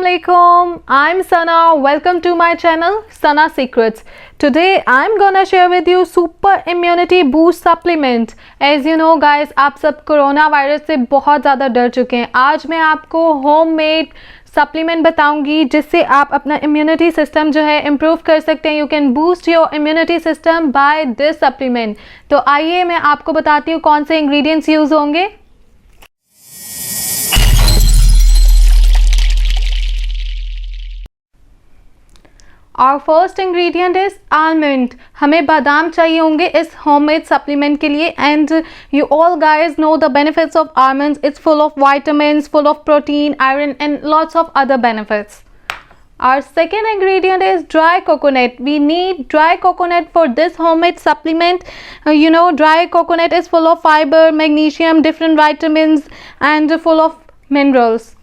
Assalamualaikum. I'm Sana. Welcome to my channel Sana Secrets. Today I'm gonna share with you super immunity boost supplement. As you know guys, आप सब corona virus से बहुत ज़्यादा डर चुके हैं. आज मैं आपको होममेड सप्लीमेंट बताऊंगी जिससे आप अपना इम्यूनिटी सिस्टम जो है इम्प्रूव कर सकते हैं. You can boost your immunity system by this supplement. तो आइए मैं आपको बताती हूँ कौन से इंग्रेडिएंट्स यूज़ होंगे. Our first ingredient is almond. हमें बादाम चाहिए होंगे इस homemade supplement के लिए. And you all guys know the benefits of almonds. It's full of vitamins, full of protein, iron and lots of other benefits. Our second ingredient is dry coconut. We need dry coconut for this homemade supplement. Dry coconut is full of fiber, magnesium, different vitamins and full of minerals.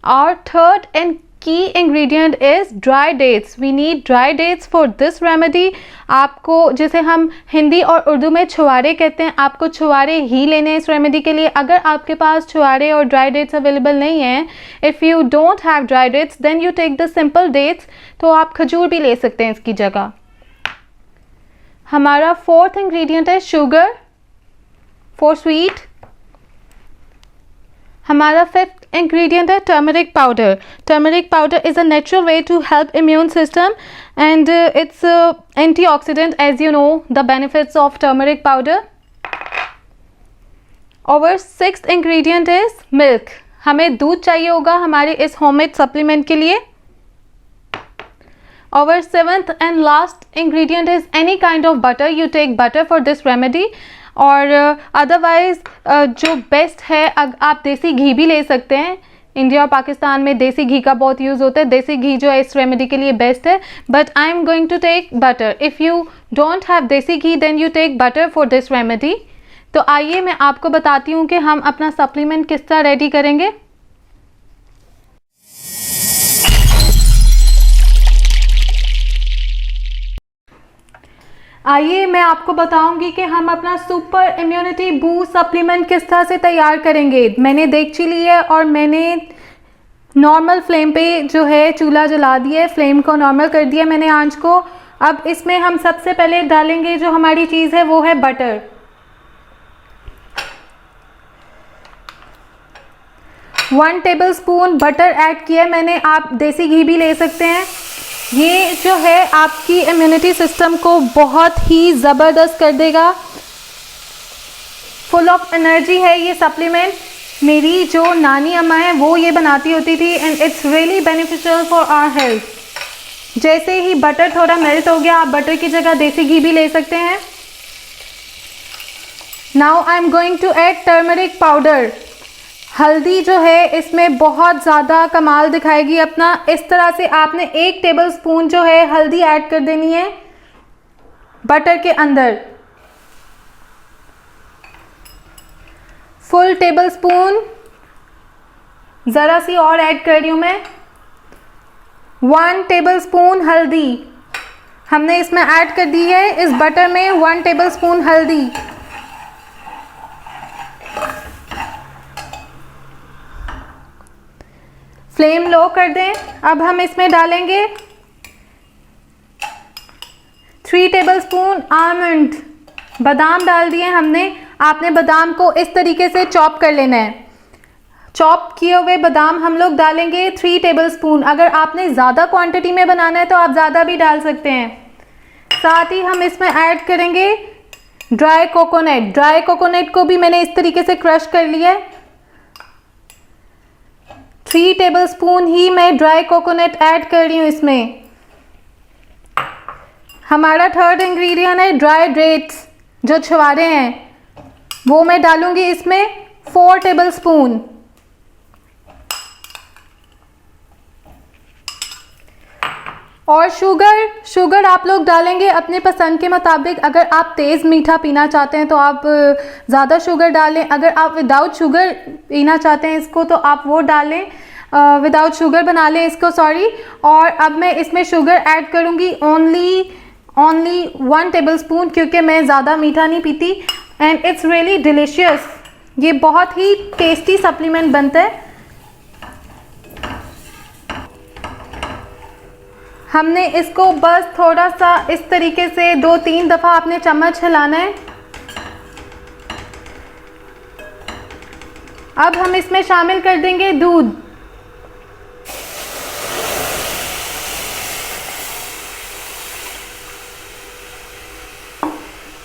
Our third and key ingredient is dry dates. We need dry dates for this remedy. आपको जिसे हम हिंदी और उर्दू में छुआरे कहते हैं, आपको छुआरे ही लेने हैं इस रेमेडी के लिए. अगर आपके पास छुआरे और ड्राई डेट्स अवेलेबल नहीं हैं, if you don't have dry dates then you take the simple dates. तो आप खजूर भी ले सकते हैं इसकी जगह. हमारा फोर्थ इंग्रेडिएंट है शुगर फॉर स्वीट. हमारा फिफ्थ इंग्रेडिएंट है turmeric powder. Turmeric powder is a natural way to help immune system and its antioxidant. As you know the benefits of turmeric powder. और सिक्स्थ इंग्रेडिएंट इज मिल्क. हमें दूध चाहिए होगा हमारे इस homemade supplement के लिए. और seventh and last ingredient is any kind of butter. You take butter for this remedy. और अदरवाइज़ जो बेस्ट है आप देसी घी भी ले सकते हैं. इंडिया और पाकिस्तान में देसी घी का बहुत यूज़ होता है. देसी घी जो है इस रेमेडी के लिए बेस्ट है. But I am going to take butter. If you don't have desi ghee then you take butter for this remedy. तो आइए मैं आपको बताती हूँ कि हम अपना सप्लीमेंट किस तरह रेडी करेंगे. आइए मैं आपको बताऊंगी कि हम अपना सुपर इम्यूनिटी बूस्ट सप्लीमेंट किस तरह से तैयार करेंगे. मैंने देगची ली है और मैंने नॉर्मल फ्लेम पे जो है चूल्हा जला दिया है. फ्लेम को नॉर्मल कर दिया मैंने आंच को. अब इसमें हम सबसे पहले डालेंगे जो हमारी चीज़ है वो है बटर. 1 टेबलस्पून बटर ऐड किया है मैंने. आप देसी घी भी ले सकते हैं. ये जो है आपकी इम्यूनिटी सिस्टम को बहुत ही ज़बरदस्त कर देगा. फुल ऑफ एनर्जी है ये सप्लीमेंट. मेरी जो नानी अम्मा है वो ये बनाती होती थी and it's really beneficial for our health. जैसे ही बटर थोड़ा मेल्ट हो गया, आप बटर की जगह देसी घी भी ले सकते हैं. Now I am going to add turmeric powder. हल्दी जो है इसमें बहुत ज़्यादा कमाल दिखाएगी अपना. इस तरह से आपने 1 टेबलस्पून जो है हल्दी ऐड कर देनी है बटर के अंदर. फुल टेबलस्पून ज़रा सी और ऐड कर रही हूँ मैं. 1 टेबलस्पून हल्दी हमने इसमें ऐड कर दी है. इस बटर में 1 टेबलस्पून हल्दी. फ्लेम लो कर दें. अब हम इसमें डालेंगे 3 टेबलस्पून आलमंड. बादाम डाल दिए हमने. आपने बादाम को इस तरीके से चॉप कर लेना है. चॉप किए हुए बादाम हम लोग डालेंगे 3 टेबलस्पून. अगर आपने ज़्यादा क्वांटिटी में बनाना है तो आप ज़्यादा भी डाल सकते हैं. साथ ही हम इसमें ऐड करेंगे ड्राई कोकोनट. ड्राई कोकोनट को भी मैंने इस तरीके से क्रश कर लिया है. 3 टेबलस्पून ही मैं ड्राई कोकोनट ऐड कर रही हूँ इसमें. हमारा थर्ड इंग्रेडिएंट है ड्राई डेट्स. जो छुआरे हैं वो मैं डालूंगी इसमें 4 टेबलस्पून. और शुगर आप लोग डालेंगे अपने पसंद के मुताबिक. अगर आप तेज़ मीठा पीना चाहते हैं तो आप ज़्यादा शुगर डालें. अगर आप विदाउट शुगर पीना चाहते हैं इसको तो आप वो डालें. विदाउट शुगर बना लें इसको, सॉरी. और अब मैं इसमें शुगर ऐड करूँगी ओनली 1 टेबलस्पून क्योंकि मैं ज़्यादा मीठा नहीं पीती. And it's really delicious. ये बहुत ही टेस्टी सप्लीमेंट बनता है. हमने इसको बस थोड़ा सा इस तरीके से 2-3 दफ़ा आपने चम्मच हिलाना है। अब हम इसमें शामिल कर देंगे दूध।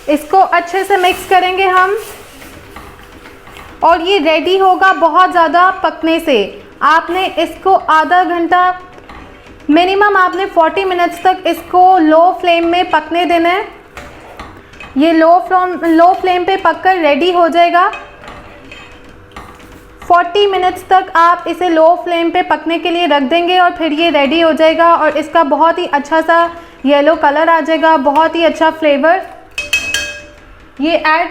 इसको अच्छे से मिक्स करेंगे हम और ये रेडी होगा बहुत ज़्यादा पकने से। आपने इसको आधा घंटा मिनिमम आपने 40 मिनट्स तक इसको लो फ्लेम में पकने देना है। ये लो फ्लेम पे पककर रेडी हो जाएगा। 40 मिनट्स तक आप इसे लो फ्लेम पे पकने के लिए रख देंगे और फिर ये रेडी हो जाएगा और इसका बहुत ही अच्छा सा येलो कलर आ जाएगा, बहुत ही अच्छा फ्लेवर ये ऐड।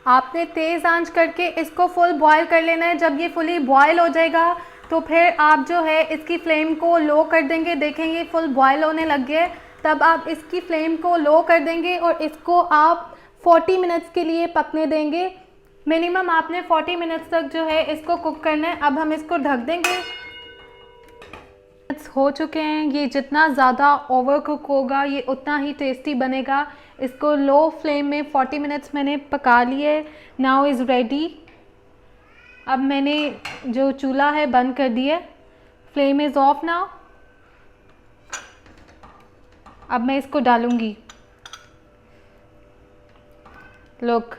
आपने तेज़ आंच करके इसको फुल बॉयल कर लेना है। जब ये फुली बॉयल हो जाएगा तो फिर आप जो है इसकी फ्लेम को लो कर देंगे। देखेंगे फुल बॉयल होने लग गया है, तब आप इसकी फ्लेम को लो कर देंगे और इसको आप 40 मिनट्स के लिए पकने देंगे। मिनिमम आपने 40 मिनट्स तक जो है इसको कुक करना है। अब हम इसको ढक देंगे। हो चुके हैं। ये जितना ज़्यादा ओवर कुक होगा ये उतना ही टेस्टी बनेगा। इसको लो फ्लेम में 40 मिनट्स मैंने पका लिए। Now is ready. अब मैंने जो चूल्हा है बंद कर दिया। Flame is of now. अब मैं इसको डालूंगी। लुक,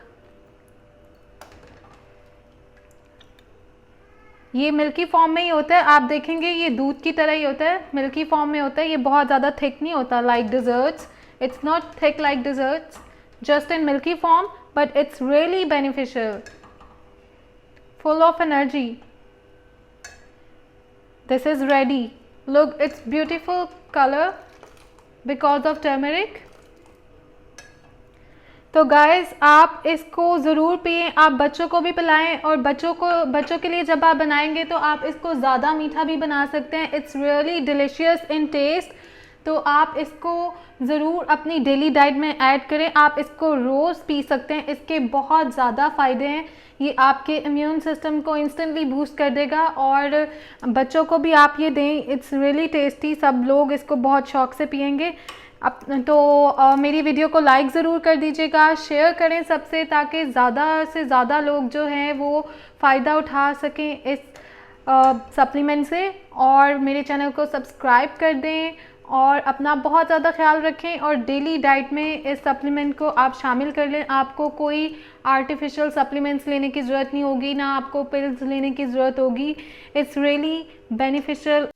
ये मिल्की फॉर्म में ही होता है। आप देखेंगे ये दूध की तरह ही होता है, मिल्की फॉर्म में होता है। ये बहुत ज़्यादा थिक नहीं होता like desserts. It's not thick like desserts, just in milky form, but it's really beneficial, full of energy. This is ready. Look, it's beautiful color because of turmeric. तो guys आप इसको ज़रूर पिएं। आप बच्चों को भी पिलाएं और बच्चों के लिए जब आप बनाएंगे तो आप इसको ज़्यादा मीठा भी बना सकते हैं। It's really delicious in taste. तो आप इसको ज़रूर अपनी डेली डाइट में ऐड करें। आप इसको रोज़ पी सकते हैं। इसके बहुत ज़्यादा फ़ायदे हैं। ये आपके इम्यून सिस्टम को इंस्टेंटली बूस्ट कर देगा और बच्चों को भी आप ये दें। It's really tasty. सब लोग इसको बहुत शौक से पियेंगे। अब तो मेरी वीडियो को लाइक ज़रूर कर दीजिएगा, शेयर करें सबसे, ताकि ज़्यादा से ज़्यादा लोग जो हैं वो फ़ायदा उठा सकें इस सप्लीमेंट से। और मेरे चैनल को सब्सक्राइब कर दें और अपना बहुत ज़्यादा ख्याल रखें और डेली डाइट में इस सप्लीमेंट को आप शामिल कर लें। आपको कोई आर्टिफिशियल सप्लीमेंट्स लेने की ज़रूरत नहीं होगी, ना आपको पिल्स लेने की ज़रूरत होगी। It's really beneficial.